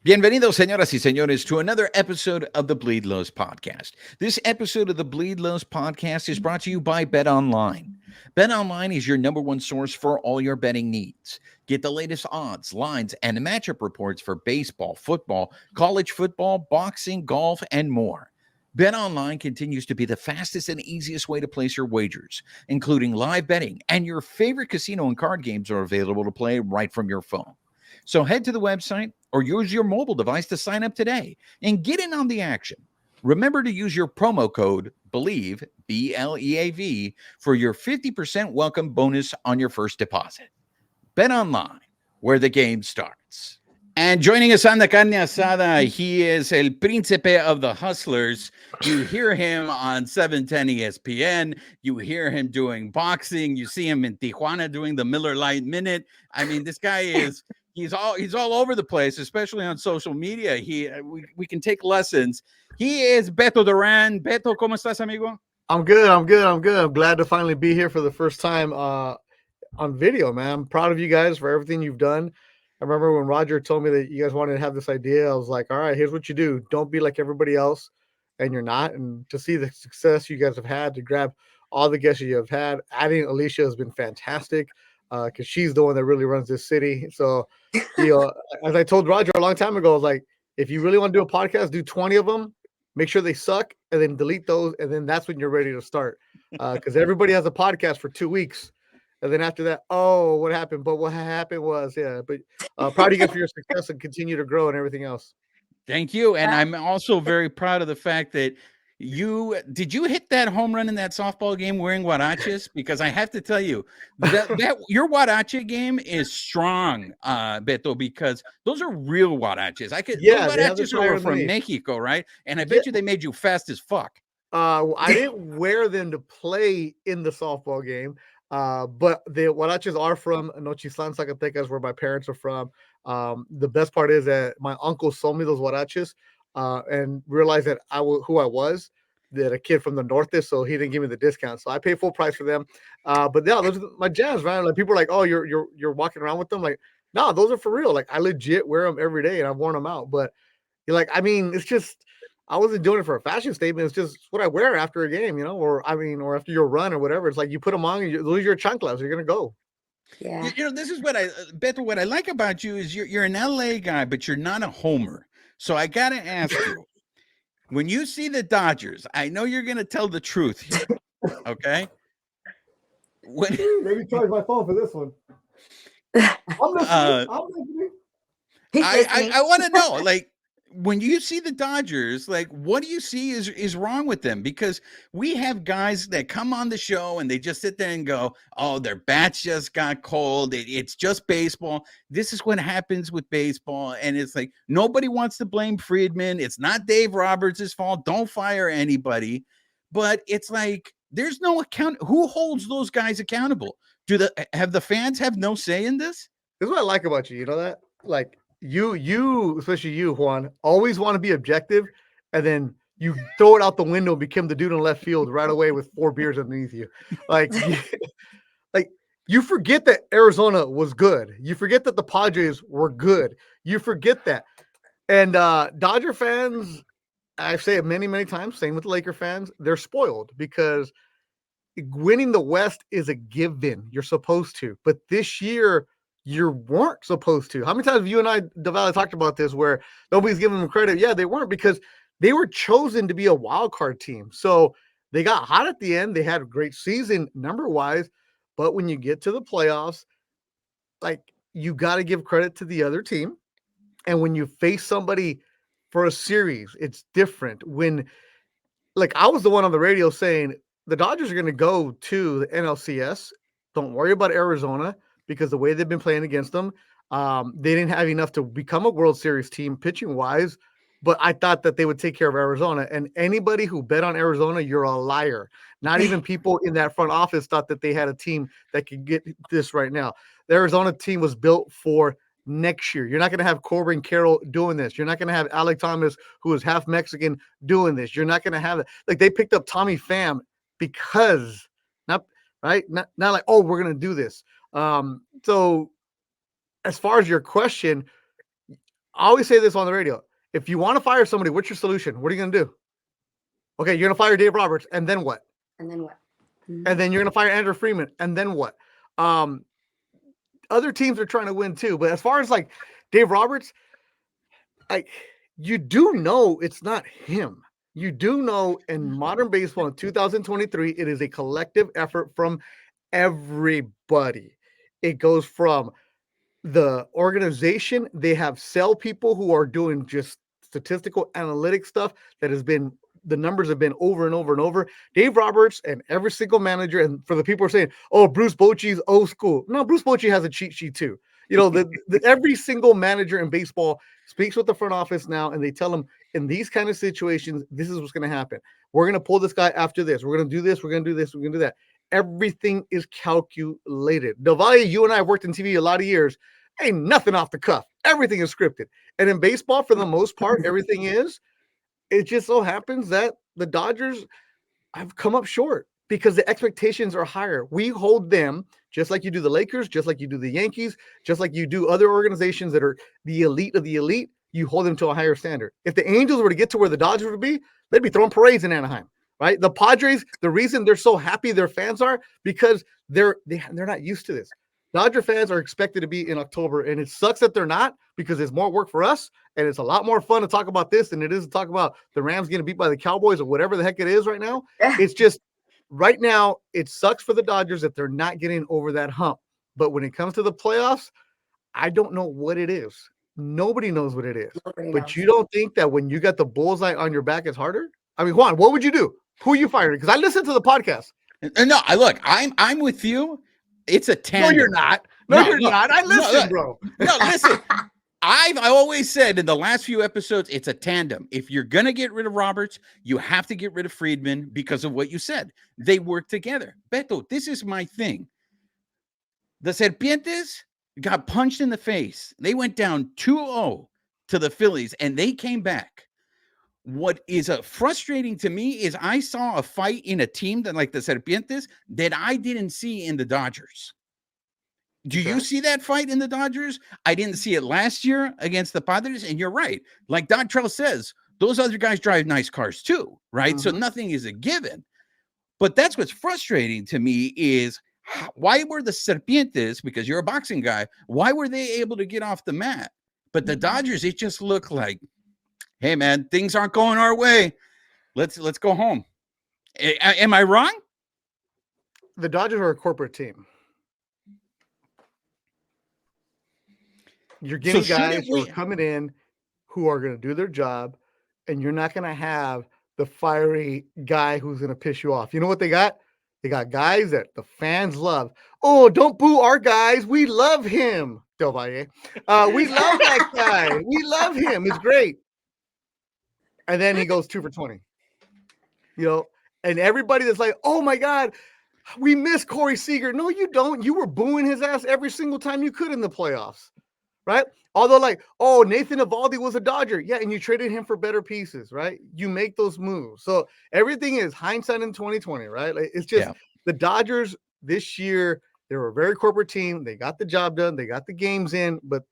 Bienvenidos, señoras y señores, to another episode of the Bleed Lows podcast. This episode of the Bleed Lows podcast is brought to you by Bet Online. Bet Online is your number one source for all your betting needs. Get the latest odds, lines, and matchup reports for baseball, football, college football, boxing, golf, and more. Bet Online continues to be the fastest and easiest way to place your wagers, including live betting, and your favorite casino and card games are available to play right from your phone. So head to the website or use your mobile device to sign up today and get in on the action. Remember to use your promo code BELIEVE, BLEAV, for your 50% welcome bonus on your first deposit. Bet Online, where the game starts. And joining us on the carne asada, he is El Príncipe of the Hustlers. You hear him on 710 ESPN. You hear him doing boxing. You see him in Tijuana doing the Miller Lite Minute. I mean, this guy is... He's all over the place, especially on social media. We can take lessons. He is Beto Durán. Beto, ¿cómo estás, amigo? I'm good. I'm glad to finally be here for the first time on video, man. I'm proud of you guys for everything you've done. I remember when Roger told me that you guys wanted to have this idea, I was like, all right, here's what you do. Don't be like everybody else, and you're not. And to see the success you guys have had, to grab all the guests you have had, adding Alicia has been fantastic because she's the one that really runs this city. So, as I told Roger a long time ago, I was like, if you really want to do a podcast, do 20 of them, make sure they suck, and then delete those, and then that's when you're ready to start. Because everybody has a podcast for 2 weeks, and then after that, oh, what happened? But what happened was, yeah. But proud of you guys for your success and continue to grow and everything else. Thank you, and I'm also very proud of the fact that did you hit that home run in that softball game wearing huaraches? Because I have to tell you that your huarache game is strong, Beto, because those are real huaraches. Those huaraches are from Mexico, right? And I bet you they made you fast as fuck. I didn't wear them to play in the softball game, but the huaraches are from Nochislan, Zacatecas, where my parents are from. The best part is that my uncle sold me those huaraches and realized that who I was, that a kid from the north is, so he didn't give me the discount. So I paid full price for them. But yeah, those are my jams, man. Like people are like, oh, you're walking around with them. Like, no, those are for real. Like I legit wear them every day and I've worn them out. But you're like, I mean, it's just, I wasn't doing it for a fashion statement. It's just what I wear after a game, or after your run or whatever. It's like you put them on and you lose your chanclas, you're going to go. Yeah. This is what Beto, what I like about you is you're an LA guy, but you're not a homer. So I got to ask you, when you see the Dodgers, I know you're going to tell the truth here, okay? Maybe charge my phone for this one. I'm listening. I want to know, like, when you see the Dodgers, like, what do you see is wrong with them? Because we have guys that come on the show and they just sit there and go, oh, their bats just got cold. It's just baseball. This is what happens with baseball. And it's like, nobody wants to blame Friedman. It's not Dave Roberts' fault. Don't fire anybody. But it's like, there's no account. Who holds those guys accountable? Have the fans have no say in this? This is what I like about you. You know that? Like, you, especially you, Juan, always want to be objective, and then you throw it out the window and become the dude in left field right away with 4 beers underneath you. Like, you forget that Arizona was good. You forget that the Padres were good. You forget that. And Dodger fans, I've said it many, many times, same with the Laker fans, they're spoiled because winning the West is a given. You're supposed to. But this year, you weren't supposed to. How many times have you and I, DeValle, talked about this where nobody's giving them credit? Yeah, they weren't, because they were chosen to be a wild card team. So they got hot at the end. They had a great season number-wise. But when you get to the playoffs, like, you got to give credit to the other team. And when you face somebody for a series, it's different. When, like, I was the one on the radio saying the Dodgers are going to go to the NLCS. Don't worry about Arizona, because the way they've been playing against them, they didn't have enough to become a World Series team pitching-wise, but I thought that they would take care of Arizona. And anybody who bet on Arizona, you're a liar. Not even people in that front office thought that they had a team that could get this right now. The Arizona team was built for next year. You're not going to have Corbin Carroll doing this. You're not going to have Alec Thomas, who is half Mexican, doing this. You're not going to have it. Like, they picked up Tommy Pham because, not like, oh, we're going to do this. So as far as your question, always say this on the radio. If you want to fire somebody, what's your solution? What are you going to do? Okay, you're going to fire Dave Roberts, and then what? And then what? And then you're going to fire Andrew Freeman, and then what? Other teams are trying to win too, but as far as like Dave Roberts, you do know it's not him. You do know in modern baseball in 2023, it is a collective effort from everybody. It goes from the organization. They have cell people who are doing just statistical analytic stuff that has been, the numbers have been over and over and over. Dave Roberts and every single manager, and for the people who are saying, oh, Bruce Bochy's old school. No, Bruce Bochy has a cheat sheet too. You know, every single manager in baseball speaks with the front office now, and they tell them in these kind of situations, this is what's going to happen. We're going to pull this guy after this. We're going to do this. We're going to do this. We're going to do that. Everything is calculated. Del Valle, you and I have worked in TV a lot of years. Ain't nothing off the cuff. Everything is scripted. And in baseball, for the most part, everything is. It just so happens that the Dodgers have come up short because the expectations are higher. We hold them just like you do the Lakers, just like you do the Yankees, just like you do other organizations that are the elite of the elite. You hold them to a higher standard. If the Angels were to get to where the Dodgers would be, they'd be throwing parades in Anaheim, right? The Padres, the reason they're so happy their fans are because they're not used to this. Dodger fans are expected to be in October, and it sucks that they're not because it's more work for us, and it's a lot more fun to talk about this than it is to talk about the Rams getting beat by the Cowboys or whatever the heck it is right now. It's just right now, it sucks for the Dodgers that they're not getting over that hump. But when it comes to the playoffs, I don't know what it is. Nobody knows what it is. But you don't think that when you got the bullseye on your back, it's harder? I mean, Juan, what would you do? Who are you firing? Because I listened to the podcast. No, I'm with you. It's a tandem. No, you're not. No, you're not. I listen, bro. No, listen. I always said in the last few episodes, it's a tandem. If you're going to get rid of Roberts, you have to get rid of Friedman because of what you said. They work together. Beto, this is my thing. The Serpientes got punched in the face. They went down 2-0 to the Phillies, and they came back. What is frustrating to me is I saw a fight in a team that like the Serpientes that I didn't see in the Dodgers. Do you see that fight in the Dodgers? I didn't see it last year against the Padres, and you're right. Like Dontrell says, those other guys drive nice cars too, right? Mm-hmm. So nothing is a given. But that's what's frustrating to me is why were the Serpientes, because you're a boxing guy, why were they able to get off the mat? But the Dodgers, it just looked like, hey, man, things aren't going our way. Let's go home. Am I wrong? The Dodgers are a corporate team. You're getting guys who are coming in who are going to do their job, and you're not going to have the fiery guy who's going to piss you off. You know what they got? They got guys that the fans love. Oh, don't boo our guys. We love him, Del Valle. We love that guy. We love him. It's great. And then he goes 2 for 20. You know, and everybody that's like, oh my God, we miss Corey Seager. No, you don't. You were booing his ass every single time you could in the playoffs, right? Although like, oh, Nathan Eovaldi was a Dodger. Yeah, and you traded him for better pieces, right? You make those moves. So everything is hindsight in 2020, right? Like, it's just the Dodgers this year, they were a very corporate team. They got the job done. They got the games in, but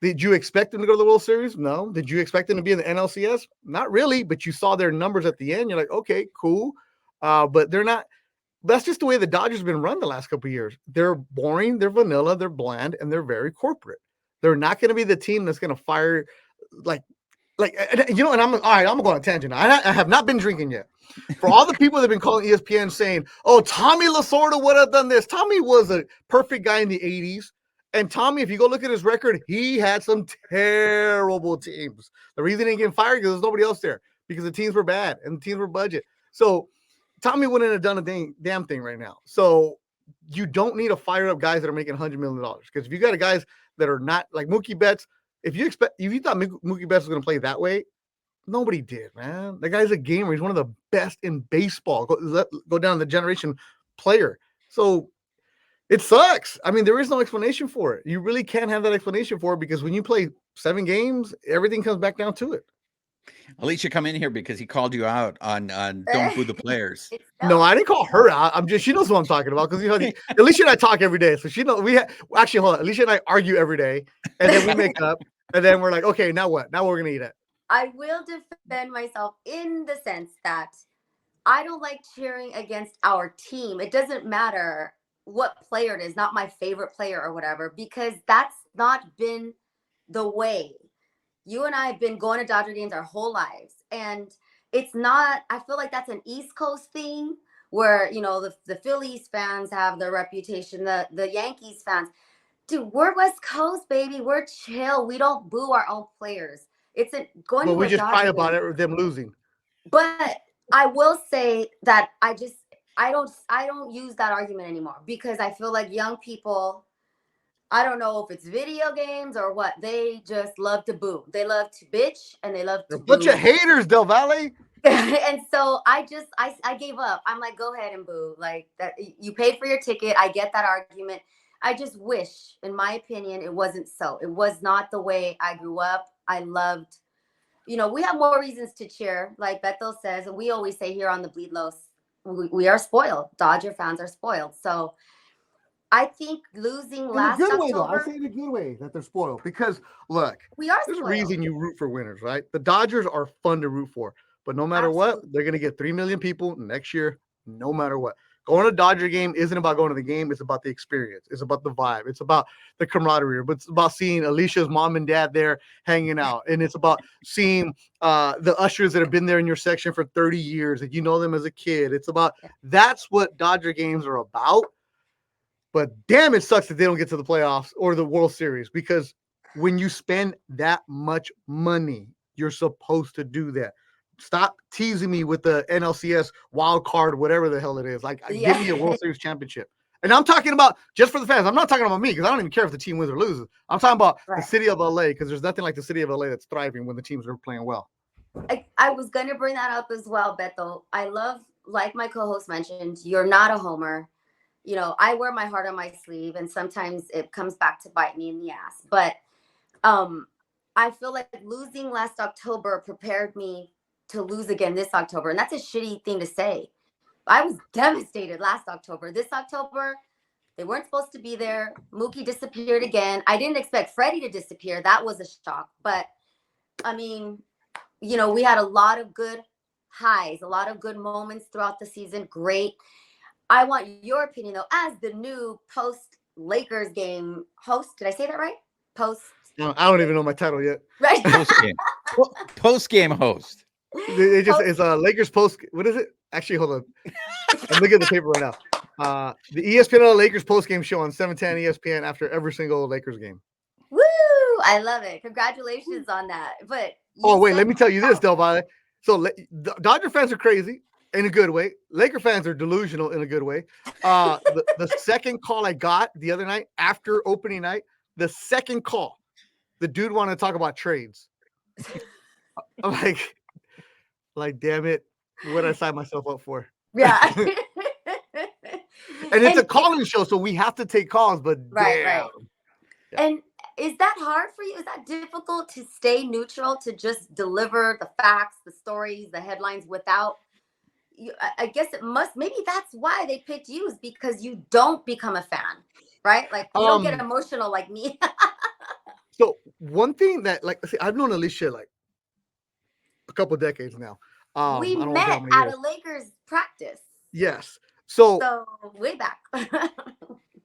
did you expect them to go to the World Series? No. Did you expect them to be in the NLCS? Not really, but you saw their numbers at the end. You're like, okay, cool. But they're not. That's just the way the Dodgers have been run the last couple of years. They're boring, they're vanilla, they're bland, and they're very corporate. They're not going to be the team that's going to fire like, you know, and I'm all right, I'm going on a tangent. I have not been drinking yet. For all the people that have been calling ESPN saying, oh, Tommy Lasorda would have done this. Tommy was a perfect guy in the 80s. And Tommy, if you go look at his record, he had some terrible teams. The reason he didn't get fired because there's nobody else there because the teams were bad and the teams were budget. So Tommy wouldn't have done a damn thing right now. So you don't need to fire up guys that are making $100 million because if you got guys that are not like Mookie Betts, if you thought Mookie Betts was going to play that way, nobody did, man. The guy's a gamer. He's one of the best in baseball. Go down the generation player. So it sucks. I mean, there is no explanation for it. You really can't have that explanation for it because when you play 7 games, everything comes back down to it. Alicia come in here because he called you out on don't boo the players. No, I didn't call her out. She knows what I'm talking about because you know Alicia and I talk every day, so she knows. Actually hold on. Alicia and I argue every day, and then we make up, And then we're like, okay, now what? Now we're gonna eat it. I will defend myself in the sense that I don't like cheering against our team. It doesn't matter what player it is, not my favorite player or whatever, because that's not been the way. You and I have been going to Dodger games our whole lives. And it's not, I feel like that's an East Coast thing where, the Phillies fans have their reputation, the Yankees fans. Dude, we're West Coast, baby. We're chill. We don't boo our own players. It's going But to we a just cry Dodger about game. it or them losing. But I will say that I don't use that argument anymore because I feel like young people, I don't know if it's video games or what, they just love to boo. They love to bitch and they love They're to a bunch of boo. haters, Del Valle. And so I gave up. I'm like, go ahead and boo. Like that, you paid for your ticket. I get that argument. I just wish, in my opinion, it wasn't so. It was not the way I grew up. I loved, we have more reasons to cheer, like Beto says, and we always say here on the Bleed Los, we are spoiled. Dodger fans are spoiled. So I think losing In a last good way, though. I October, say in a good way that they're spoiled because look, we are there's a spoiled. reason you root for winners, right? The Dodgers are fun to root for, but no matter what, Absolutely. they're going to get 3 million people next year, no matter what. Going to a Dodger game isn't about going to the game. It's about the experience. It's about the vibe. It's about the camaraderie. But it's about seeing Alicia's mom and dad there hanging out. And it's about seeing the ushers that have been there in your section for 30 years and you know them as a kid. It's about that's what Dodger games are about. But damn, it sucks that they don't get to the playoffs or the World Series because when you spend that much money, you're supposed to do that. Stop teasing me with the NLCS wild card, whatever the hell it is. Like, give me a World Series championship. And I'm talking about just for the fans. I'm not talking about me because I don't even care if the team wins or loses. I'm talking about the city of LA because there's nothing like the city of LA that's thriving when the teams are playing well. I was going to bring that up as well, Beto. I love, like my co-host mentioned, you're not a homer. I wear my heart on my sleeve, and sometimes it comes back to bite me in the ass. But I feel like losing last October prepared me to lose again this October. And that's a shitty thing to say. I was devastated last October. This October, they weren't supposed to be there. Mookie disappeared again. I didn't expect Freddie to disappear. That was a shock. But, I mean, we had a lot of good highs, a lot of good moments throughout the season. Great. I want your opinion, though, as the new post-Lakers game host. Did I say that right? No, I don't even know my title yet. Right. Post game host. It's a Lakers post. What is it? Actually, hold on. I'm looking at the paper right now. The ESPN Lakers post game show on 710 ESPN after every single Lakers game. Woo! I love it. Congratulations on that. But let me tell you this, Del Valle. So Dodger fans are crazy in a good way. Laker fans are delusional in a good way. The second call I got the other night after opening night, the second call, the dude wanted to talk about trades. I'm like, damn it, what did I sign myself up for? Yeah. And it's a call-in show, so we have to take calls, but right. Yeah. And is that hard for you? Is that difficult to stay neutral, to just deliver the facts, the stories, the headlines without you? I guess it must, maybe that's why they picked you, is because you don't become a fan, right? Like you don't get emotional like me. So one thing that, see, I've known Alicia like a couple decades now. We met at a Lakers practice. Yes. So way back.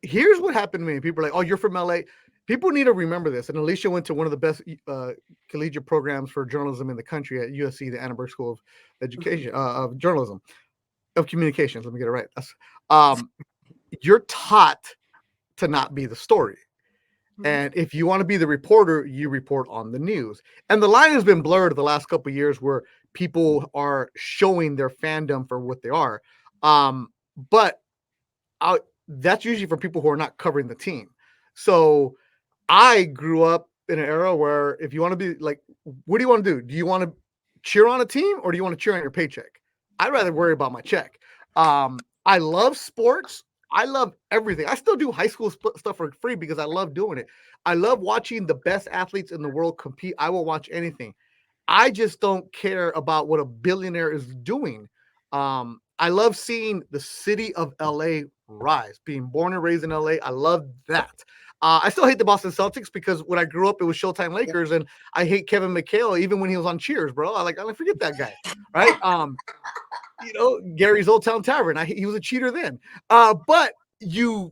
Here's what happened to me. People are like, oh, you're from LA. People need to remember this. And Alicia went to one of the best collegiate programs for journalism in the country at USC, the Annenberg School of Education, of Journalism, of Communications. Let me get it right. You're taught to not be the story. And if you want to be the reporter, you report on the news. And the line has been blurred the last couple of years where people are showing their fandom for what they are. But that's usually for people who are not covering the team. So I grew up in an era where if you want to be like, what do you want to do? Do you want to cheer on a team or do you want to cheer on your paycheck? I'd rather worry about my check. I love sports. I love everything. I still do high school stuff for free because I love doing it. I love watching the best athletes in the world compete. I will watch anything. I just don't care about what a billionaire is doing. I love seeing the city of LA rise, being born and raised in LA. I love that. I still hate the Boston Celtics because when I grew up, it was Showtime Lakers, and I hate Kevin McHale even when he was on Cheers, bro. I forget that guy, right? Gary's Old Town Tavern. He was a cheater then. But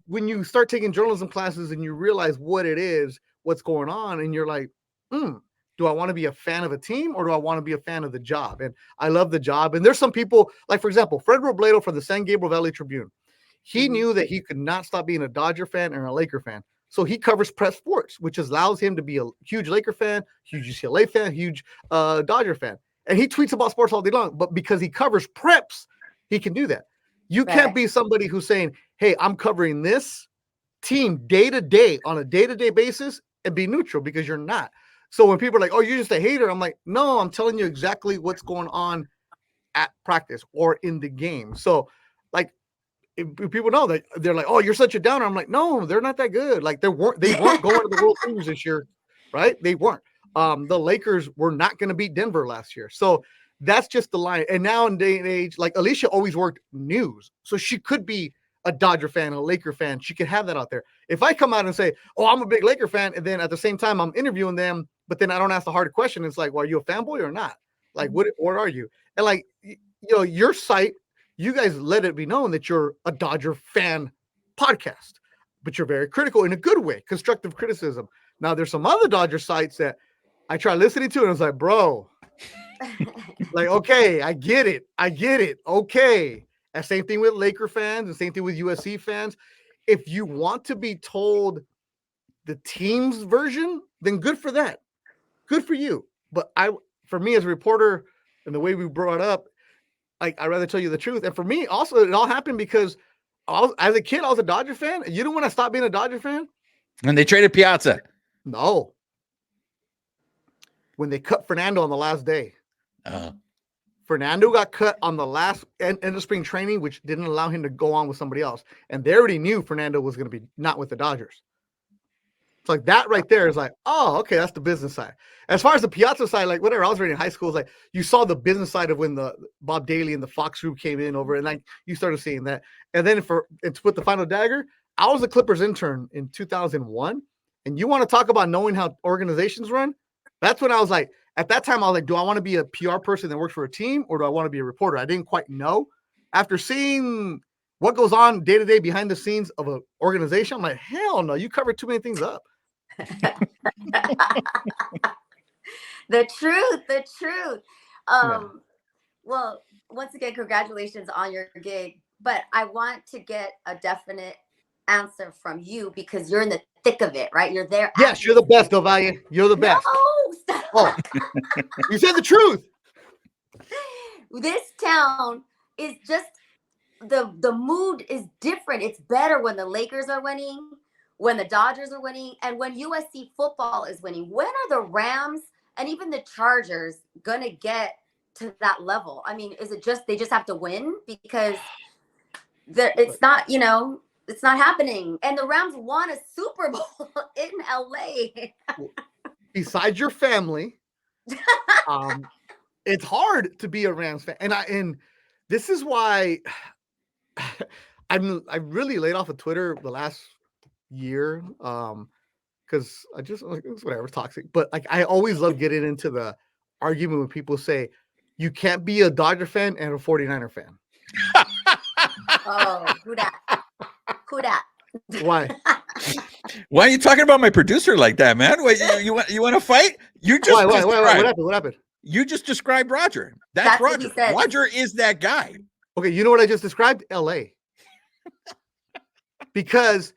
when you start taking journalism classes and you realize what it is, what's going on, and you're like, do I want to be a fan of a team or do I want to be a fan of the job? And I love the job. And there's some people, like, for example, Fred Robledo from the San Gabriel Valley Tribune. He knew that he could not stop being a Dodger fan and a Laker fan. So he covers prep sports, which allows him to be a huge Laker fan, huge UCLA fan, huge Dodger fan. And he tweets about sports all day long. But because he covers preps, he can do that. You can't be somebody who's saying, hey, I'm covering this team day to day on a day-to-day basis and be neutral, because you're not. So when people are like, oh, you're just a hater, I'm like, no, I'm telling you exactly what's going on at practice or in the game. So, like, if people know that, they're like, oh, you're such a downer. I'm like, no, they're not that good. Like, they weren't going to the World Series this year, right? They weren't. The Lakers were not going to beat Denver last year. So that's just the line. And now in day and age, like, Alicia always worked news, so she could be a Dodger fan, a Laker fan. She could have that out there. If I come out and say, oh, I'm a big Laker fan, and then at the same time I'm interviewing them, but then I don't ask the hard question, it's like, well, are you a fanboy or not? Like, what are you? And like, your site, you guys let it be known that you're a Dodger fan podcast, but you're very critical in a good way, constructive criticism. Now, there's some other Dodger sites that I try listening to, and it's like, bro, like, okay, I get it. Okay. And same thing with Laker fans, and same thing with USC fans. If you want to be told the team's version, then good for that. Good for you. But for me as a reporter, and the way we brought up, I'd rather tell you the truth. And for me, also, it all happened because as a kid, I was a Dodger fan. You don't want to stop being a Dodger fan? And they traded Piazza. No. When they cut Fernando on the last day. Fernando got cut on the last end of spring training, which didn't allow him to go on with somebody else. And they already knew Fernando was going to be not with the Dodgers. It's like that right there is like, oh, okay, that's the business side. As far as the Piazza side, like whatever, I was already in high school, it's like you saw the business side of when the Bob Daly and the Fox group came in over, and like you started seeing that. And then to put the final dagger, I was a Clippers intern in 2001. And you want to talk about knowing how organizations run? That's when I was like, at that time, I was like, do I want to be a PR person that works for a team, or do I want to be a reporter? I didn't quite know. After seeing what goes on day to day behind the scenes of an organization, I'm like, hell no, you cover too many things up. The truth. Well, once again, congratulations on your gig, but I want to get a definite answer from you, because you're in the thick of it, right? You're there. Yes, you're the best, Del Valle. You're the best. No, stop. Oh, you said the truth. This town is just, the mood is different. It's better when the Lakers are winning, when the Dodgers are winning, and when USC football is winning. When are the Rams and even the Chargers gonna get to that level? I mean, is it just they just have to win? Because it's not, it's not happening. And the Rams won a Super Bowl in LA. Besides your family, it's hard to be a Rams fan. And this is why I really laid off of Twitter the last year, because I just like, it's whatever, toxic. But like, I always love getting into the argument when people say you can't be a Dodger fan and a 49er fan. Oh, who that? Why? Why are you talking about my producer like that, man? Wait, you want to fight? You just Why? What happened? You just described Roger. That's Roger. What he said. Roger is that guy. Okay, you know what I just described? LA. Because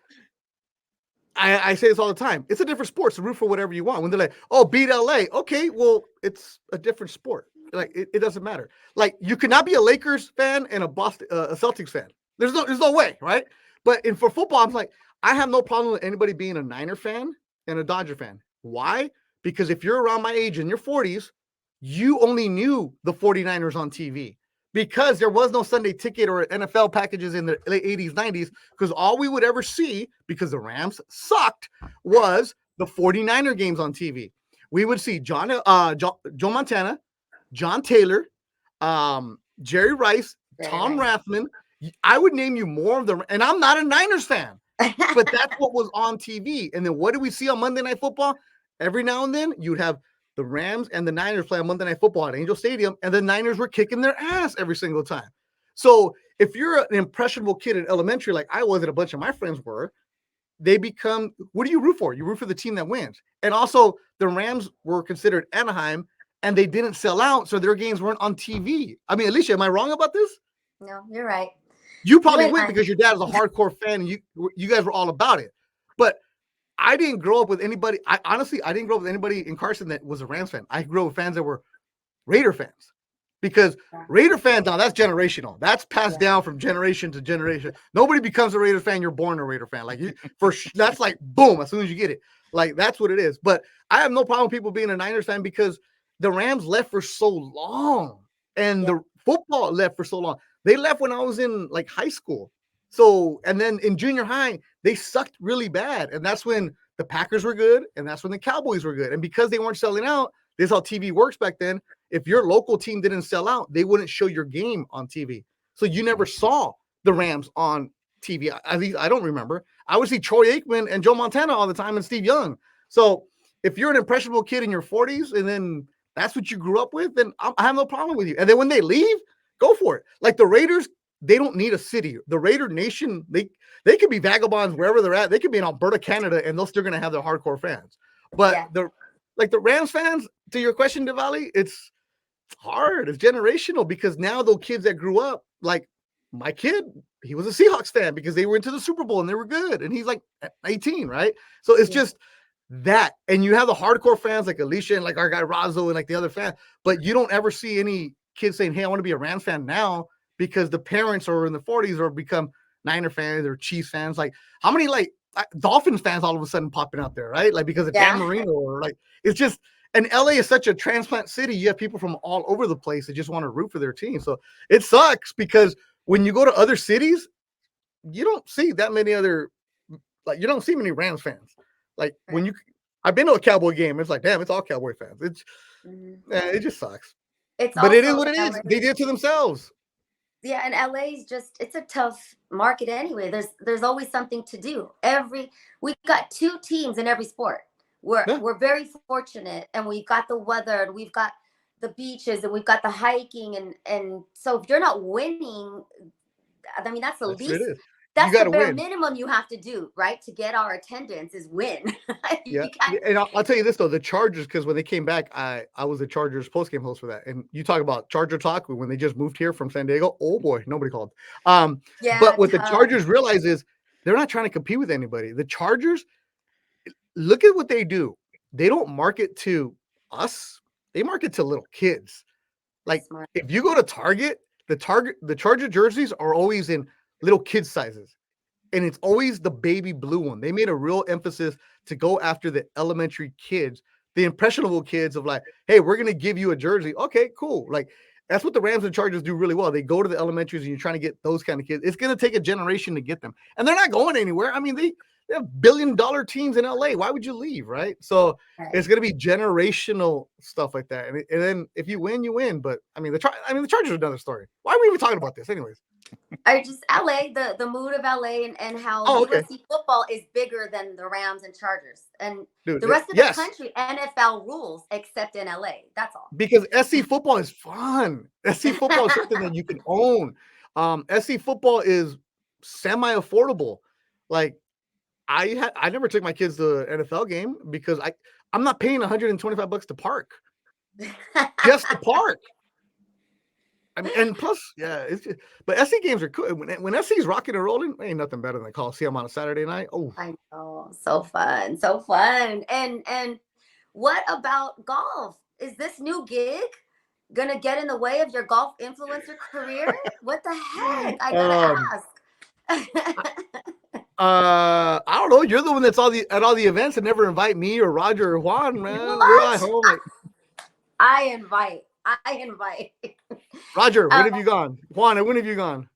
I say this all the time. It's a different sport, so root for whatever you want. When they're like, oh, beat LA. Okay, well, it's a different sport. Like, it doesn't matter. Like, you cannot be a Lakers fan and a Celtics fan. There's no way, right? But for football, I'm like, I have no problem with anybody being a Niner fan and a Dodger fan. Why? Because if you're around my age in your 40s, you only knew the 49ers on TV, because there was no Sunday ticket or NFL packages in the late 80s, 90s, because all we would ever see, because the Rams sucked, was the 49er games on TV. We would see Joe Montana, John Taylor, Jerry Rice, Tom Rathman. I would name you more of them, and I'm not a Niners fan. But that's what was on TV. And then what do we see on Monday Night Football? Every now and then you'd have the Rams and the Niners play on Monday Night Football at Angel Stadium, and the Niners were kicking their ass every single time. So if you're an impressionable kid in elementary, like I was and a bunch of my friends were, they become, what do you root for? You root for the team that wins. And also the Rams were considered Anaheim and they didn't sell out, so their games weren't on TV. I mean, Alicia, am I wrong about this? No, you're right. You probably went because your dad was a hardcore fan and you guys were all about it. But I didn't grow up with anybody. I didn't grow up with anybody in Carson that was a Rams fan. I grew up with fans that were Raider fans. Because Raider fans, now that's generational. That's passed down from generation to generation. Nobody becomes a Raider fan. You're born a Raider fan. Like that's like boom, as soon as you get it. Like that's what it is. But I have no problem with people being a Niners fan because the Rams left for so long and the football left for so long. They left when I was in like high school. So, and then in junior high, they sucked really bad. And that's when the Packers were good. And that's when the Cowboys were good. And because they weren't selling out, this is how TV works back then. If your local team didn't sell out, they wouldn't show your game on TV. So you never saw the Rams on TV. At least I don't remember. I would see Troy Aikman and Joe Montana all the time and Steve Young. So if you're an impressionable kid in your 40s and then that's what you grew up with, then I have no problem with you. And then when they leave, go for it. Like the Raiders, they don't need a city. The Raider Nation, they could be vagabonds wherever they're at. They could be in Alberta, Canada, and they're still going to have their hardcore fans. But the Rams fans, to your question, Diwali, it's hard. It's generational because now those kids that grew up, like my kid, he was a Seahawks fan because they were into the Super Bowl and they were good. And he's like 18, right? So it's just that. And you have the hardcore fans like Alicia and like our guy Razo and like the other fans, but you don't ever see any kids saying, hey, I want to be a Rams fan now because the parents are in the 40s or become Niner fans or Chiefs fans. Like how many like Dolphins fans all of a sudden popping out there, right? Like because of Dan Marino or like, it's just, and LA is such a transplant city. You have people from all over the place that just want to root for their team. So it sucks because when you go to other cities, you don't see that many other, like you don't see many Rams fans. Like when I've been to a Cowboy game, it's like, damn, it's all Cowboy fans. It's, it just sucks. But it is what it is. They did it to themselves. Yeah, and LA is just, it's a tough market anyway. There's always something to do. We got 2 teams in every sport. We're very fortunate, and we've got the weather, and we've got the beaches, and we've got the hiking, and so if you're not winning, I mean that's the least. That's the bare minimum you have to do, right? To get our attendance is win. And I'll tell you this though, the Chargers, because when they came back, I was the Chargers postgame host for that. And you talk about Charger talk when they just moved here from San Diego. Oh boy, nobody called. But what the Chargers realize is they're not trying to compete with anybody. The Chargers, look at what they do. They don't market to us. They market to little kids. Like if you go to Target, the Charger jerseys are always in little kid sizes. And it's always the baby blue one. They made a real emphasis to go after the elementary kids, the impressionable kids of like, hey, we're going to give you a jersey. Okay, cool. Like that's what the Rams and Chargers do really well. They go to the elementaries and you're trying to get those kind of kids. It's going to take a generation to get them. And they're not going anywhere. I mean, they have $1 billion teams in LA. Why would you leave? Right. So it's going to be generational stuff like that. And then if you win, you win. But I mean, the Chargers are another story. Why are we even talking about this anyways? I just LA, the mood of LA and how USC football is bigger than the Rams and Chargers. And the rest of the country, NFL rules except in LA. That's all. Because SC football is fun. SC football is something that you can own. SC football is semi-affordable. Like I never took my kids to an NFL game because I'm not paying $125 to park. Just to park. I mean, and plus, it's just, but SC games are cool. When SC's rocking and rolling, ain't nothing better than the Coliseum on a Saturday night. Oh, I know, so fun, so fun. And what about golf? Is this new gig gonna get in the way of your golf influencer career? What the heck? I gotta ask. I don't know. You're the one that's at all the events and never invite me or Roger or Juan, man. We're at home. I invite. Roger, when have you gone? Juan, when have you gone?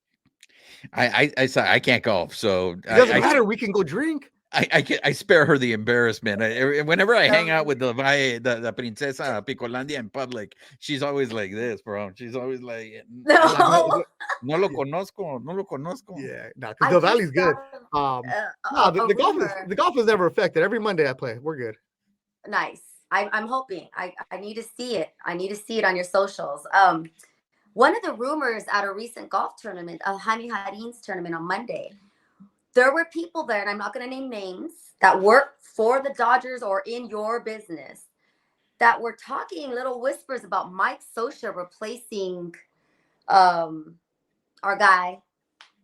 I can't golf, so it doesn't matter. We can go drink. I spare her the embarrassment. Whenever I hang out with the Princesa Picolandia in public, she's always like this, bro. She's always like, no lo conozco. Yeah, because the Valley's good. No, a rumor. the golf is never affected. Every Monday I play. We're good. Nice. I'm hoping. I need to see it. I need to see it on your socials. One of the rumors at a recent golf tournament, Jaime Harin's tournament on Monday, there were people there, and I'm not going to name names, that work for the Dodgers or in your business that were talking little whispers about Mike Scioscia replacing our guy,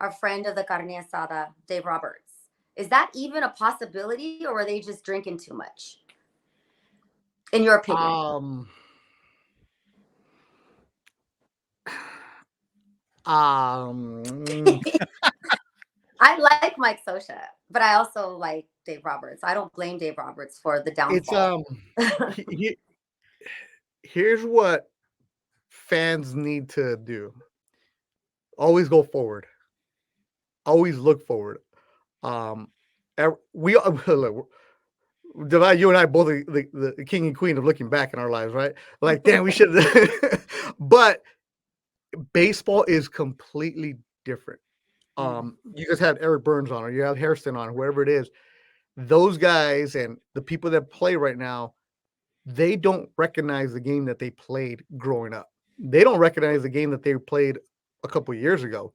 our friend of the carne asada, Dave Roberts. Is that even a possibility, or are they just drinking too much? In your opinion? I like Mike Scioscia, but I also like Dave Roberts. I don't blame Dave Roberts for the downfall. Here's what fans need to do. Always go forward. Always look forward. We look, Divide, you and I both the king and queen of looking back in our lives, right? Like, damn, we should. But baseball is completely different. You just had Eric Burns on, or you have Hairston on, whoever it is. Those guys and the people that play right now, they don't recognize the game that they played growing up. They don't recognize the game that they played a couple of years ago.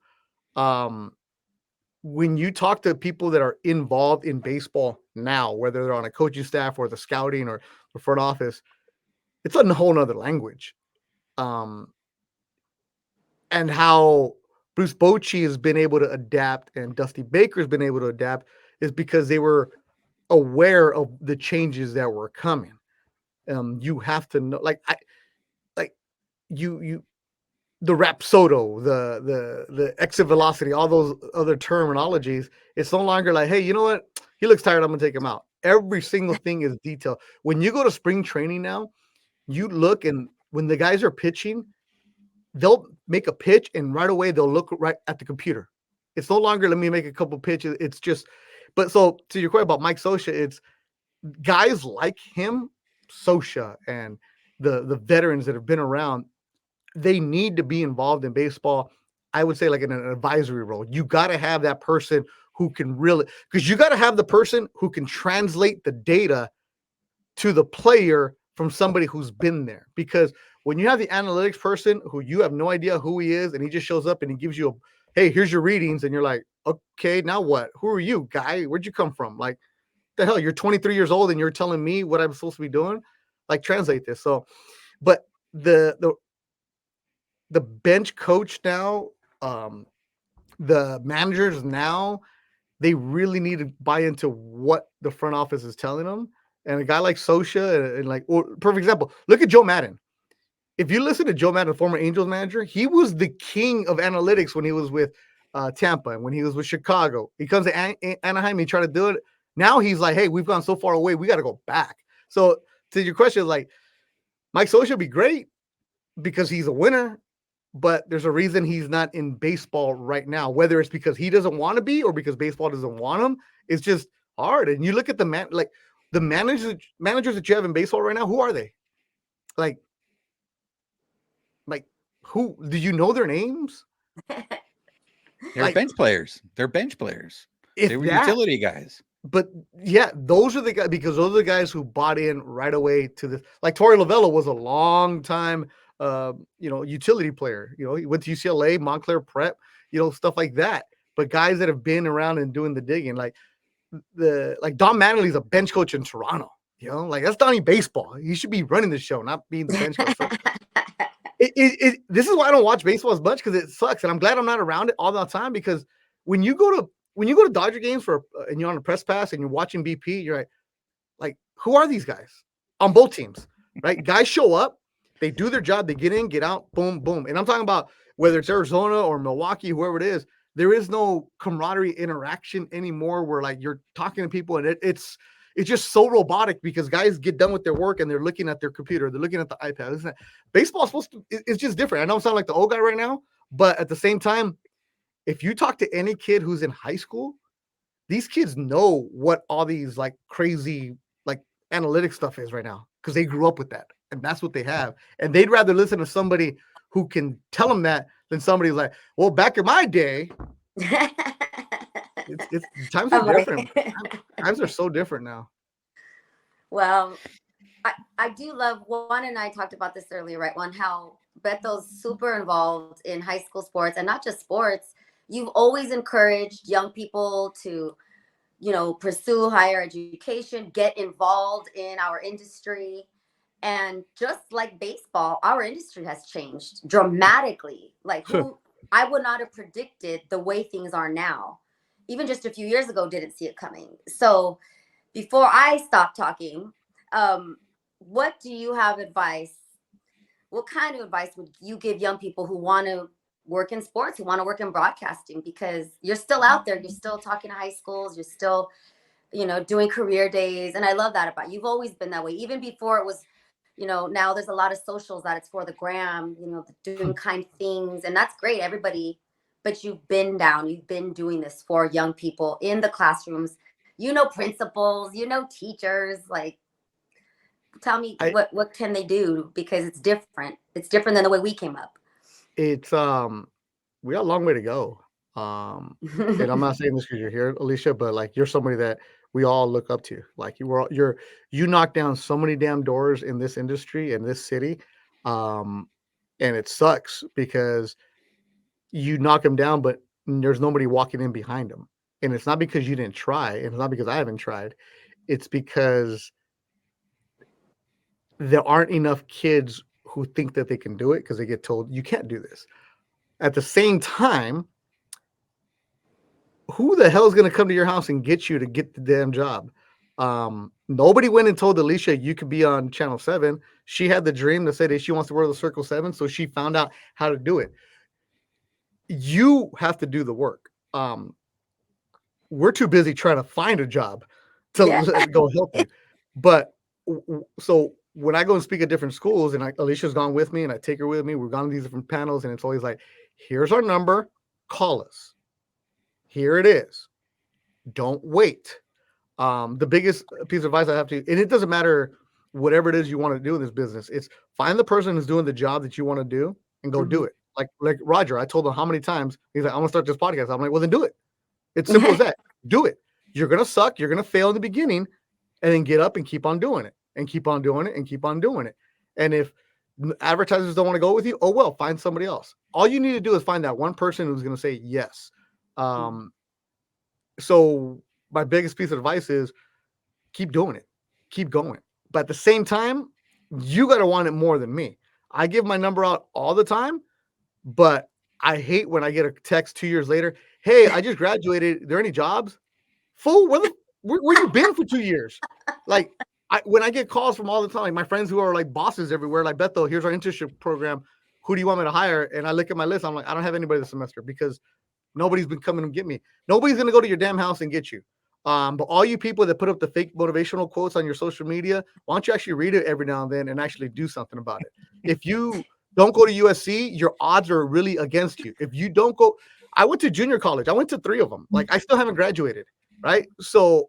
When you talk to people that are involved in baseball now, whether they're on a coaching staff or the scouting or the front office, it's a whole nother language. And how Bruce Bochy has been able to adapt and Dusty Baker has been able to adapt is because they were aware of the changes that were coming. You have to know, the Rapsodo, the exit velocity, all those other terminologies. It's no longer like, hey, you know what? He looks tired. I'm gonna take him out. Every single thing is detailed. When you go to spring training now, you look, and when the guys are pitching, they'll make a pitch and right away they'll look right at the computer. It's no longer let me make a couple pitches. It's just, but so to your question about Mike Scioscia, it's guys like him, Scioscia, and the veterans that have been around. They need to be involved in baseball. I would say like in an advisory role. You got to have that person who can really, because you got to have the person who can translate the data to the player from somebody who's been there. Because when you have the analytics person who you have no idea who he is, and he just shows up and he gives you hey, here's your readings. And you're like, okay, now what? Who are you, guy? Where'd you come from? Like, the hell, you're 23 years old and you're telling me what I'm supposed to be doing? Like, translate this. So, but the bench coach now, the managers now, they really need to buy into what the front office is telling them. And a guy like Scioscia, and like, or perfect example, look at Joe Madden. If you listen to Joe Madden, former Angels manager, he was the king of analytics when he was with Tampa and when he was with Chicago. He comes to Anaheim, he tried to do it. Now he's like, hey, we've gone so far away, we got to go back. So to your question, like, Mike Scioscia would be great because he's a winner, but there's a reason he's not in baseball right now, whether it's because he doesn't want to be or because baseball doesn't want him. It's just hard. And you look at the managers that you have in baseball right now, who are they? Like who do you know their names? They're bench players. They were utility guys. But yeah, those are the guys, because those are the guys who bought in right away to this. Like Torey Lovullo was a long time utility player. He went to UCLA, Montclair Prep, stuff like that. But guys that have been around and doing the digging, like Don Mattingly's a bench coach in Toronto. That's not even baseball. He should be running the show, not being the bench coach. So this is why I don't watch baseball as much, because it sucks, and I'm glad I'm not around it all the time. Because when you go to Dodger games and you're on a press pass and you're watching BP, you're like, who are these guys on both teams? Right? Guys show up. They do their job. They get in, get out, boom, boom. And I'm talking about whether it's Arizona or Milwaukee, whoever it is, there is no camaraderie interaction anymore where like you're talking to people and it's just so robotic, because guys get done with their work and they're looking at their computer. They're looking at the iPad. Baseball is it's just different. I know I sound like the old guy right now, but at the same time, if you talk to any kid who's in high school, these kids know what all these like crazy like analytic stuff is right now, because they grew up with that. And that's what they have. And they'd rather listen to somebody who can tell them that than somebody like, well, back in my day. It's times are I'm like, different. Times are so different now. well, I do love Juan and I talked about this earlier, right? Juan, how Beto's super involved in high school sports and not just sports. You've always encouraged young people to, pursue higher education, get involved in our industry. And just like baseball, our industry has changed dramatically. Like who I would not have predicted the way things are now. Even just a few years ago, didn't see it coming. So before I stop talking, what do you have advice? What kind of advice would you give young people who want to work in sports, who want to work in broadcasting? Because you're still out there, you're still talking to high schools, you're still, doing career days. And I love that about you. You've always been that way, even before it was, now there's a lot of socials that it's for the gram, doing kind things. And that's great, everybody. But you've been doing this for young people in the classrooms, principals, teachers. Like, tell me what can they do, because it's different. It's different than the way we came up. It's we got a long way to go. And I'm not saying this because you're here, Alicia, but like you're somebody that we all look up to. Like you knock down so many damn doors in this industry, in this city. And it sucks because you knock them down, but there's nobody walking in behind them. And it's not because you didn't try, and it's not because I haven't tried. It's because there aren't enough kids who think that they can do it because they get told you can't do this. At the same time, who the hell is going to come to your house and get you to get the damn job? Nobody went and told Alicia you could be on Channel 7. She had the dream that said she wants to wear the Circle 7, so she found out how to do it. You have to do the work. We're too busy trying to find a job to go help you. But so when I go and speak at different schools, and Alicia's gone with me, and I take her with me, we've gone to these different panels, and it's always like, here's our number, call us. Here it is. Don't wait. The biggest piece of advice I have to, and it doesn't matter whatever it is you want to do in this business, it's find the person who's doing the job that you want to do and go do it. Like Roger, I told him how many times, he's like, I want to start this podcast. I'm like, well, then do it. It's simple as that. Do it. You're going to suck. You're going to fail in the beginning, and then get up and keep on doing it and keep on doing it and keep on doing it. And if advertisers don't want to go with you, oh, well, find somebody else. All you need to do is find that one person who's going to say yes. So my biggest piece of advice is keep doing it, keep going. But at the same time, you got to want it more than me. I give my number out all the time, but I hate when I get a text 2 years later. Hey, I just graduated. Are there any jobs? Fool, where you been for 2 years? Like when I get calls from all the time, like my friends who are like bosses everywhere, like Beto, here's our internship program. Who do you want me to hire? And I look at my list. I'm like, I don't have anybody this semester because nobody's been coming to get me. Nobody's going to go to your damn house and get you. But all you people that put up the fake motivational quotes on your social media, why don't you actually read it every now and then and actually do something about it? If you don't go to USC, your odds are really against you. If you don't go, I went to junior college. I went to 3 of them. Like I still haven't graduated, right? So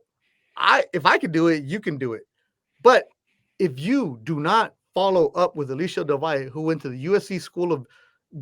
if I could do it, you can do it. But if you do not follow up with Alicia Del Valle, who went to the USC School of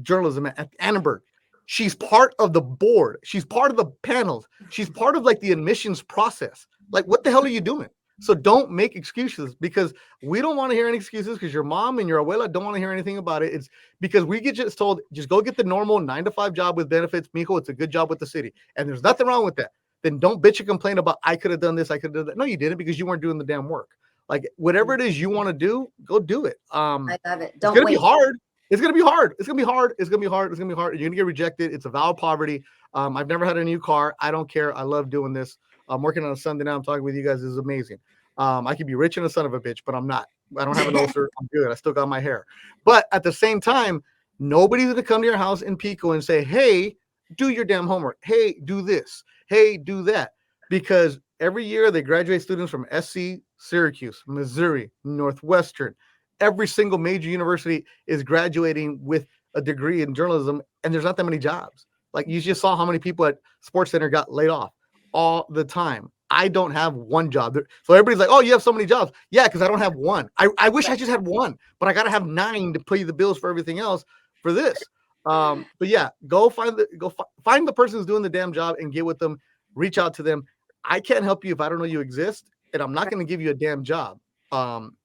Journalism at Annenberg, she's part of the board. She's part of the panels. She's part of like the admissions process. Like, what the hell are you doing? So don't make excuses, because we don't want to hear any excuses, because your mom and your abuela don't want to hear anything about it. It's because we get just told, just go get the normal 9-to-5 job with benefits. Mijo, it's a good job with the city. And there's nothing wrong with that. Then don't bitch and complain about, I could have done this, I could have done that. No, you didn't, because you weren't doing the damn work. Like, whatever it is you want to do, go do it. I love it. Don't it's gonna wait. be hard. It's going to be hard. It's going to be hard. It's going to be hard. It's going to be hard. You're going to get rejected. It's a vow of poverty. I've never had a new car. I don't care. I love doing this. I'm working on a Sunday now. I'm talking with you guys. This is amazing. I could be rich and a son of a bitch, but I'm not. I don't have an ulcer. I'm good. I still got my hair. But at the same time, nobody's going to come to your house in Pico and say, hey, do your damn homework. Hey, do this. Hey, do that. Because every year they graduate students from SC, Syracuse, Missouri, Northwestern. Every single major university is graduating with a degree in journalism, and there's not that many jobs. Like, you just saw how many people at SportsCenter got laid off all the time. I don't have one job. So everybody's like, oh, you have so many jobs. Yeah, because I don't have one. I wish I just had one, but I got to have 9 to pay the bills for everything else for this. But yeah, go find the person who's doing the damn job and get with them. reach out to them. I can't help you if I don't know you exist, and I'm not going to give you a damn job.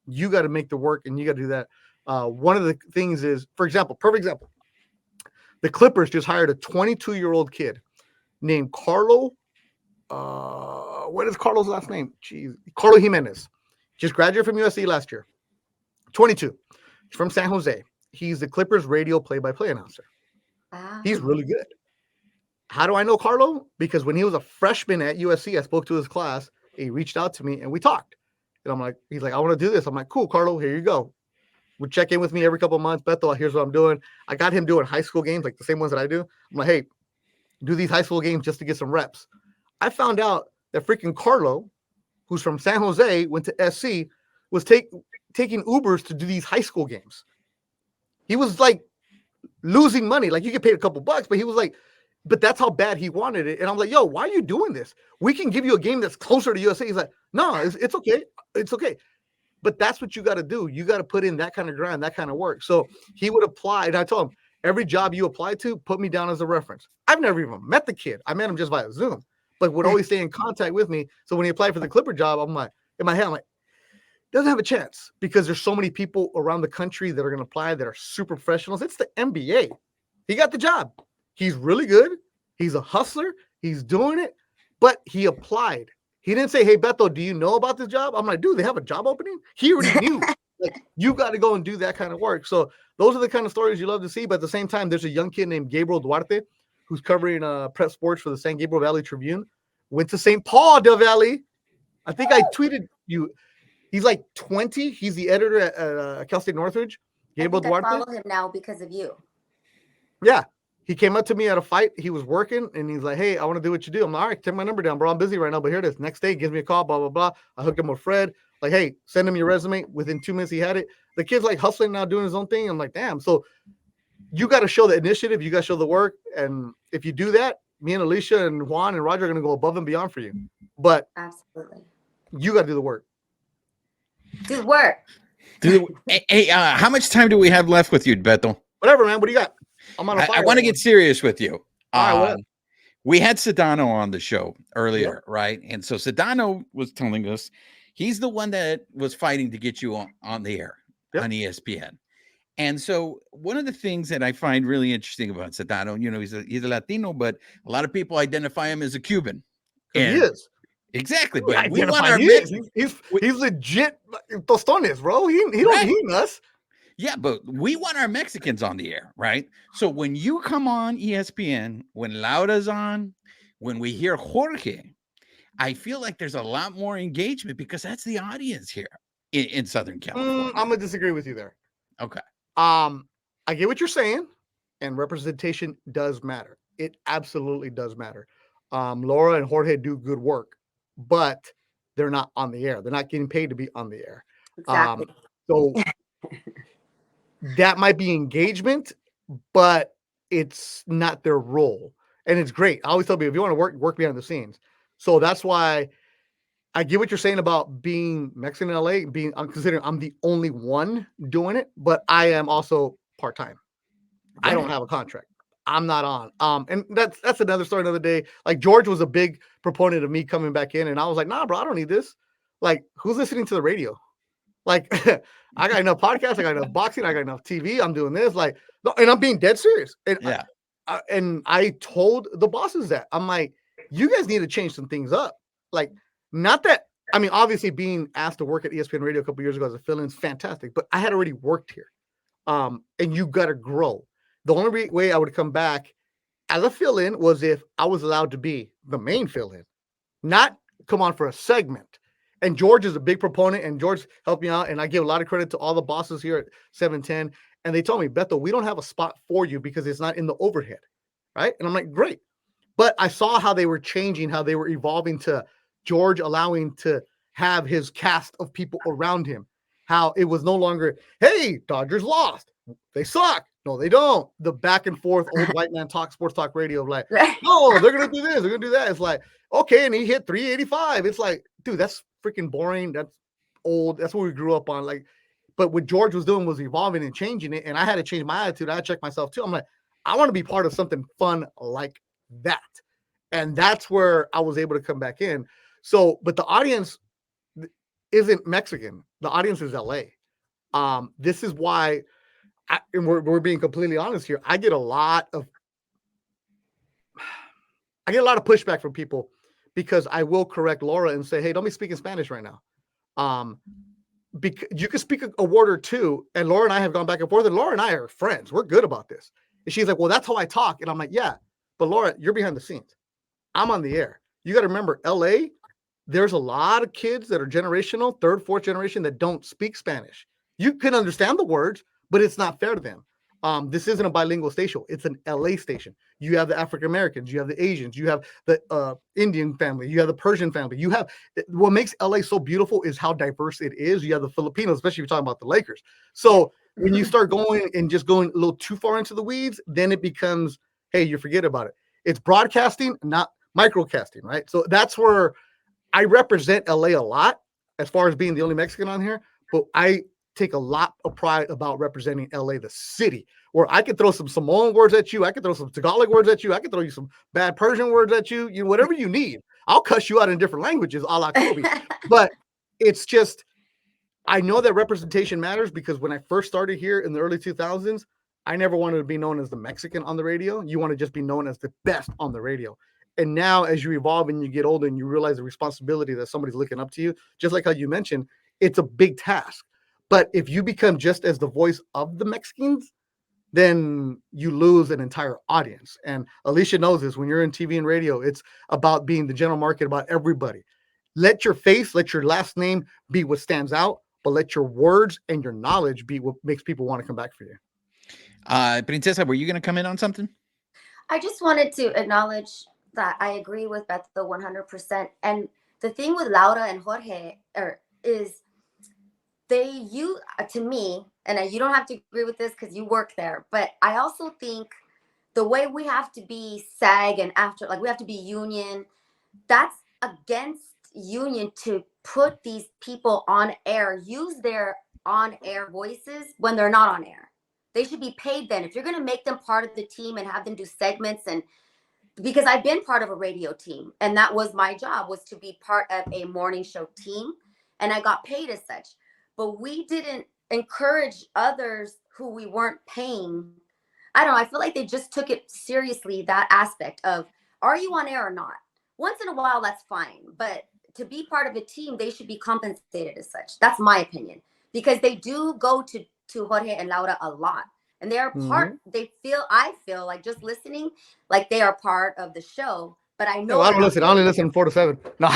You got to make the work, and you got to do that. One of the things is, for example, perfect example, the Clippers just hired a 22-year-old kid named Carlo. What is Carlo's last name? Jeez, Carlo Jimenez. Just graduated from USC last year. 22. He's from San Jose. He's the Clippers radio play-by-play announcer. Wow. He's really good. How do I know Carlo? Because when he was a freshman at USC, I spoke to his class. He reached out to me and we talked. And I'm like, he's like, I want to do this. I'm like, cool, Carlo, here you go. Would check in with me every couple of months. Beto, here's what I'm doing. I got him doing high school games, like the same ones that I do. I'm like, hey, do these high school games just to get some reps. I found out that freaking Carlo, who's from San Jose, went to SC, was taking Ubers to do these high school games. He was like losing money. Like you get paid a couple bucks, but he was like, but that's how bad he wanted it. And I'm like, yo, why are you doing this? We can give you a game that's closer to USA. He's like, no, it's okay. It's okay. But that's what you got to do. You got to put in that kind of grind, that kind of work. So he would apply. And I told him, every job you apply to, put me down as a reference. I've never even met the kid. I met him just via Zoom, but would always stay in contact with me. So when he applied for the Clipper job, I'm like, in my head, I'm like, doesn't have a chance because there's so many people around the country that are going to apply that are super professionals. It's the NBA. He got the job. He's really good. He's a hustler. He's doing it, but he applied. He didn't say, hey, Beto, do you know about this job? I'm like, dude, they have a job opening? He already knew. Like, you got to go and do that kind of work. So those are the kind of stories you love to see. But at the same time, there's a young kid named Gabriel Duarte who's covering prep sports for the San Gabriel Valley Tribune. Went to St. Paul Del Valley. I think I tweeted you. He's like 20. He's the editor at Cal State Northridge. Gabriel Duarte. I follow him now because of you. Yeah. He came up to me at a fight. He was working, and he's like, hey, I want to do what you do. I'm like, all right, take my number down, bro. I'm busy right now, but here it is. Next day, he gives me a call, blah, blah, blah. I hooked him with Fred. Like, hey, send him your resume. Within 2 minutes, he had it. The kid's like hustling now, doing his own thing. I'm like, damn. So you got to show the initiative. You got to show the work. And if you do that, me and Alicia and Juan and Roger are going to go above and beyond for you. But absolutely, you got to do the work. Do work. Hey, how much time do we have left with you, Beto? Whatever, man. What do you got? I'm on a fire. I want to get serious with you. All right, we had Sedano on the show earlier, right? And so Sedano was telling us he's the one that was fighting to get you on the air on ESPN. And so one of the things that I find really interesting about Sedano, you know, he's a Latino, but a lot of people identify him as a Cuban. And he is. Exactly. But we want our he's legit tostones, bro. He don't need us. Yeah, but we want our Mexicans on the air, right? So when you come on ESPN, when Laura's on, when we hear Jorge, I feel like there's a lot more engagement because that's the audience here in Southern California. I'm gonna disagree with you there. Okay. I get what you're saying, and representation does matter. It absolutely does matter. Laura and Jorge do good work, but they're not on the air. They're not getting paid to be on the air. Exactly. So that might be engagement, but it's not their role. And it's great. I always tell people, if you want to work behind the scenes. So that's why I get what you're saying about being Mexican in LA, I'm considering I'm the only one doing it, but I am also part-time. I don't have a contract. I'm not on. And that's another story another day. Like George was a big proponent of me coming back in, and I was like, nah, bro, I don't need this. Like, who's listening to the radio? Like, I got enough podcasts, I got enough boxing, I got enough TV. I'm doing this, like, no, and I'm being dead serious. And I told the bosses that I'm like, you guys need to change some things up. Like, not that, I mean, obviously being asked to work at ESPN Radio a couple years ago as a fill-in is fantastic, but I had already worked here. And you got to grow. The only way I would come back as a fill-in was if I was allowed to be the main fill-in, not come on for a segment. And George is a big proponent, and George helped me out. And I give a lot of credit to all the bosses here at 710. And they told me, Beto, we don't have a spot for you because it's not in the overhead. Right. And I'm like, great. But I saw how they were changing, how they were evolving to George allowing to have his cast of people around him, how it was no longer, hey, Dodgers lost. They suck. No, they don't. The back and forth old white man talk, sports talk radio of like, no, they're going to do this. They're going to do that. It's like, okay. And he hit 385. It's like, dude, that's freaking boring. That's old. That's what we grew up on. Like, but what George was doing was evolving and changing it. And I had to change my attitude. I had to check myself too. I'm like, I want to be part of something fun like that. And that's where I was able to come back in. So, but the audience isn't Mexican. The audience is LA. This is why, and we're being completely honest here. I get a lot of pushback from people because I will correct Laura and say, "Hey, don't be speaking Spanish right now." Because you can speak a word or two, and Laura and I have gone back and forth, and Laura and I are friends. We're good about this. And she's like, "Well, that's how I talk," and I'm like, "Yeah, but Laura, you're behind the scenes. I'm on the air. You got to remember, LA. There's a lot of kids that are generational, third, fourth generation that don't speak Spanish. You can understand the words, but it's not fair to them. This isn't a bilingual station. It's an LA station. You have the African Americans, you have the Asians, you have the Indian family, you have the Persian family. You have what makes LA so beautiful is how diverse it is. You have the Filipinos, especially if you're talking about the Lakers. So when you start going and just going a little too far into the weeds, then it becomes, hey, you forget about it. It's broadcasting, not microcasting, right? So that's where I represent LA a lot as far as being the only Mexican on here, but I take a lot of pride about representing LA, the city, where I could throw some Samoan words at you. I could throw some Tagalog words at you. I could throw you some bad Persian words at you. You know, whatever you need. I'll cuss you out in different languages, a la Kobe. But it's just, I know that representation matters because when I first started here in the early 2000s, I never wanted to be known as the Mexican on the radio. You want to just be known as the best on the radio. And now as you evolve and you get older and you realize the responsibility that somebody's looking up to you, just like how you mentioned, it's a big task. But if you become just as the voice of the Mexicans, then you lose an entire audience. And Alicia knows this. When you're in TV and radio, it's about being the general market, about everybody. Let your face, let your last name be what stands out, but let your words and your knowledge be what makes people want to come back for you. Princesa, were you going to come in on something? I just wanted to acknowledge that I agree with Beto 100%. And the thing with Laura and Jorge is to me, and you don't have to agree with this because you work there, but I also think the way we have to be SAG and after, like we have to be union, that's against union to put these people on air, use their on air voices when they're not on air. They should be paid then. If you're going to make them part of the team and have them do segments, and because I've been part of a radio team and that was my job, was to be part of a morning show team, and I got paid as such. But we didn't encourage others who we weren't paying. I don't know. I feel like they just took it seriously, that aspect of, are you on air or not? Once in a while, that's fine. But to be part of a team, they should be compensated as such. That's my opinion. Because they do go to Jorge and Laura a lot. And they are part, I feel like just listening, like they are part of the show. But I know. No, I don't listen. I only listen 4 to 7. No.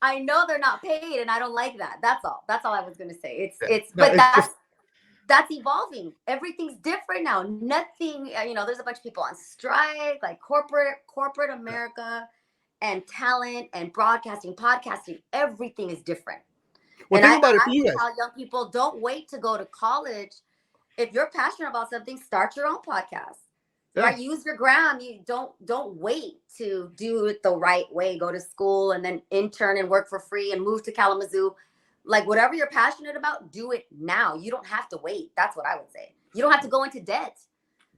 I know they're not paid, and I don't like that. That's all. That's all I was going to say. That's evolving. Everything's different now. Nothing, there's a bunch of people on strike, like corporate America, and talent and broadcasting, podcasting. Everything is different. Well, think about it for you guys. Tell young people, don't wait to go to college. If you're passionate about something, start your own podcast. Yeah. Right? Use your gram. You don't wait to do it the right way. Go to school and then intern and work for free and move to Kalamazoo. Like whatever you're passionate about, do it now. You don't have to wait. That's what I would say. You don't have to go into debt.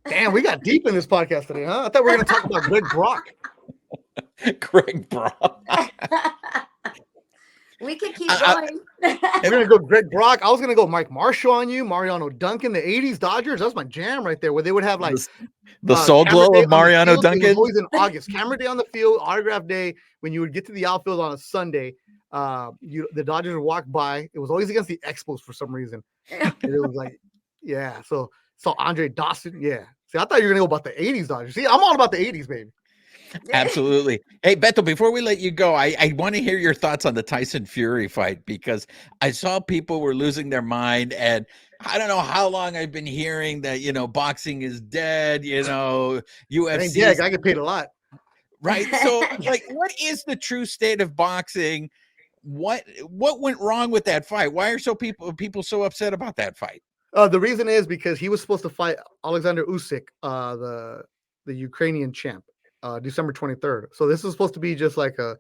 Damn, we got deep in this podcast today, huh? I thought we were going to talk about Greg Brock. Greg Brock. We can keep going. We're going to go Greg Brock. I was going to go Mike Marshall on you, Mariano Duncan, the 80s Dodgers. That's my jam right there, where they would have like the soul glow of Mariano Duncan. Always in August. Camera day on the field, autograph day. When you would get to the outfield on a Sunday, the Dodgers would walk by. It was always against the Expos for some reason. And it was like, yeah. So Andre Dawson, yeah. See, I thought you were going to go about the 80s Dodgers. See, I'm all about the 80s, baby. Absolutely. Hey, Beto, before we let you go, I want to hear your thoughts on the Tyson Fury fight, because I saw people were losing their mind, and I don't know how long I've been hearing that, boxing is dead, UFC. Yeah, I get paid a lot. Right. So like, what is the true state of boxing? What went wrong with that fight? Why are people so upset about that fight? The reason is because he was supposed to fight Alexander Usyk, the Ukrainian champ. December 23rd. So this is supposed to be just like a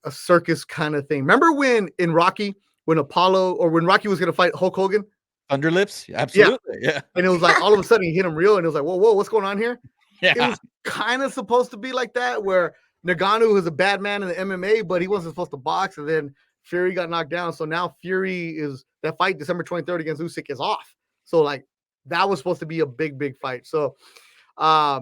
circus kind of thing. Remember when in Rocky, when Rocky was going to fight Hulk Hogan? Underlips? Absolutely. Yeah. And it was like, all of a sudden he hit him real, and it was like, whoa, what's going on here? Yeah. It was kind of supposed to be like that, where Nagano was a bad man in the MMA, but he wasn't supposed to box, and then Fury got knocked down. So now Fury is that fight December 23rd against Usyk is off. So like that was supposed to be a big fight. So that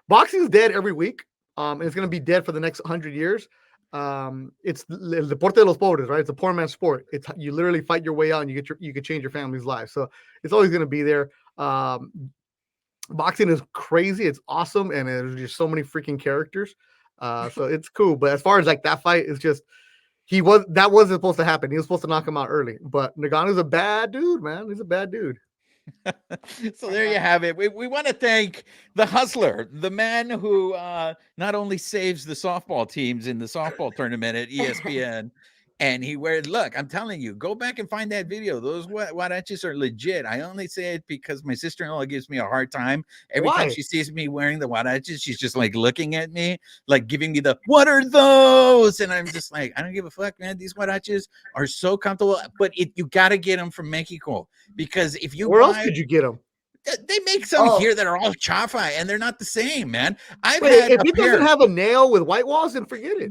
boxing is dead every week. And it's gonna be dead for the next 100 years. It's el deporte de los pobres, right? It's a poor man's sport. It's you literally fight your way out and you can change your family's life. So it's always gonna be there. Boxing is crazy. It's awesome, and there's just so many freaking characters. So it's cool. But as far as like that fight, it's just that wasn't supposed to happen. He was supposed to knock him out early. But Nagano's a bad dude, man. He's a bad dude. So there you have it. We want to thank the hustler, the man who not only saves the softball teams in the softball tournament at ESPN, and look, I'm telling you, go back and find that video. Those huaraches are legit. I only say it because my sister-in-law gives me a hard time. Every time she sees me wearing the huaraches, she's just like looking at me, like giving me what are those? And I'm just like, I don't give a fuck, man. These huaraches are so comfortable, but you got to get them from Mexico, because if you Where else could you get them? They make some here that are all chafa, and they're not the same, man. If it doesn't have a nail with white walls, then forget it.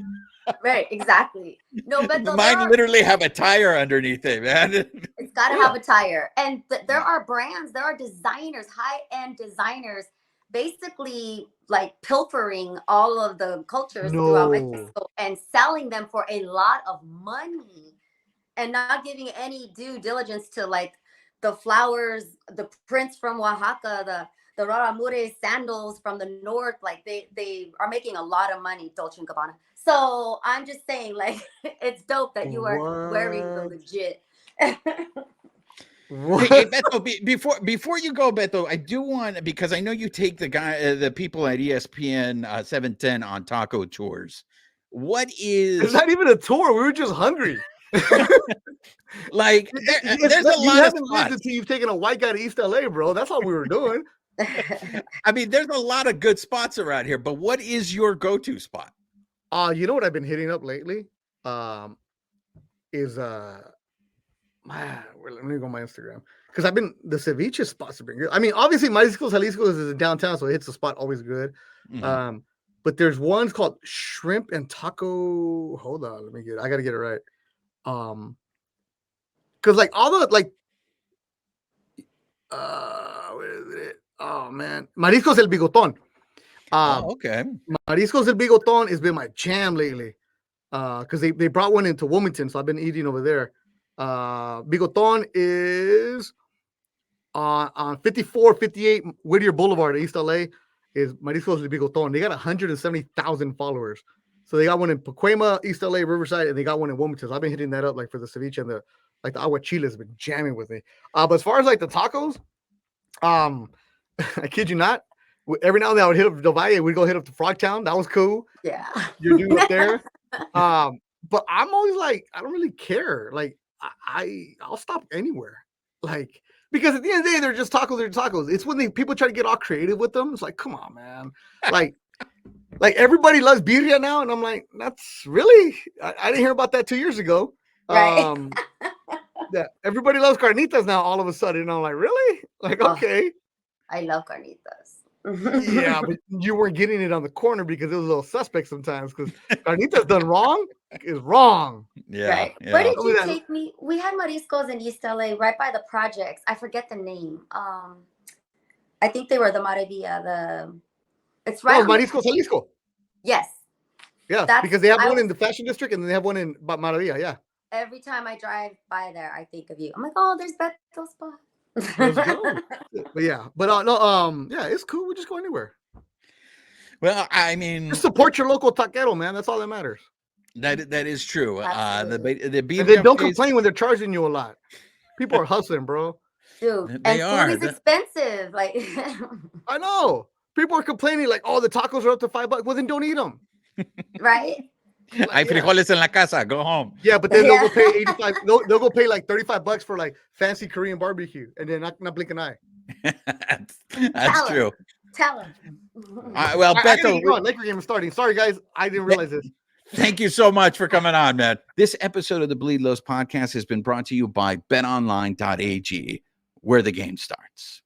Right, exactly. No, but mine literally have a tire underneath it, man. It's got to have a tire. And there are brands, there are designers, high-end designers, basically like pilfering all of the cultures throughout Mexico and selling them for a lot of money and not giving any due diligence to like the flowers, the prints from Oaxaca, the Raramure sandals from the north. Like they are making a lot of money, Dolce & Gabbana. So I'm just saying, like, it's dope that you are wearing the legit. Hey, Beto, before you go, Beto, I do want, because I know you take the people at ESPN 710 on taco tours. It's not even a tour. We were just hungry. Like there's a lot of spots. Until you've taken a white guy to East LA, bro. That's all we were doing. I mean, there's a lot of good spots around here, but what is your go-to spot? You know what I've been hitting up lately? Is let me go on my Instagram, because the ceviche spots have been good. I mean, obviously Mariscos Jalisco is in downtown, so it hits the spot always good. Mm-hmm. But there's ones called Shrimp and Taco. Hold on, I gotta get it right. Because like all the where is it? Oh man, Mariscos El Bigoton. Okay. Mariscos El Bigoton has been my jam lately. Because they brought one into Wilmington, so I've been eating over there. Bigoton is on 5458 Whittier Boulevard, East LA. Is Mariscos El Bigoton. They got 170,000 followers. So they got one in Pacoima, East LA, Riverside, and they got one in Wilmington. So I've been hitting that up like for the ceviche and the aguachile has been jamming with me. But as far as like the tacos, I kid you not, every now and then I would hit up Del Valle. We'd go hit up to Frogtown. That was cool. Yeah, you're doing up there. But I'm always like, I don't really care. Like I'll stop anywhere. Like, because at the end of the day, they're just tacos. They're tacos. It's when people try to get all creative with them. It's like, come on, man. Like everybody loves birria now, and I'm like, that's really I didn't hear about that 2 years ago. Right. Yeah, everybody loves carnitas now. All of a sudden, and I'm like, really? Like, okay. I love carnitas. Yeah, but you weren't getting it on the corner because it was a little suspect sometimes. Because carnitas done wrong is wrong. Yeah. Right. Yeah. Where did you take me? We had Mariscos in East LA, right by the projects. I forget the name. I think they were the Maravilla. It's right. Oh, Mariscos Jalisco. Yes. Yeah, because they have one in the Fashion District and they have one in Maravilla. Yeah. Every time I drive by there, I think of you. I'm like, oh, there's Beto's spot. Let's go. But yeah, yeah, it's cool. We just go anywhere. Well, I mean, just support your local taquero, man. That's all that matters. That is true. The beef and then don't complain when they're charging you a lot. People are hustling, bro. Dude, and food is expensive. Like, I know. People are complaining like, oh, the tacos are up to $5. Well, then don't eat them. Right. Hay frijoles en la casa. Go home. Yeah, but then they'll go pay 85. They'll go pay like $35 for like fancy Korean barbecue, and then not blink an eye. That's true. Tell them. Well, Beto, Laker game is starting. Sorry, guys, I didn't realize this. Thank you so much for coming on, man. This episode of the Bleed Los podcast has been brought to you by BetOnline.ag, where the game starts.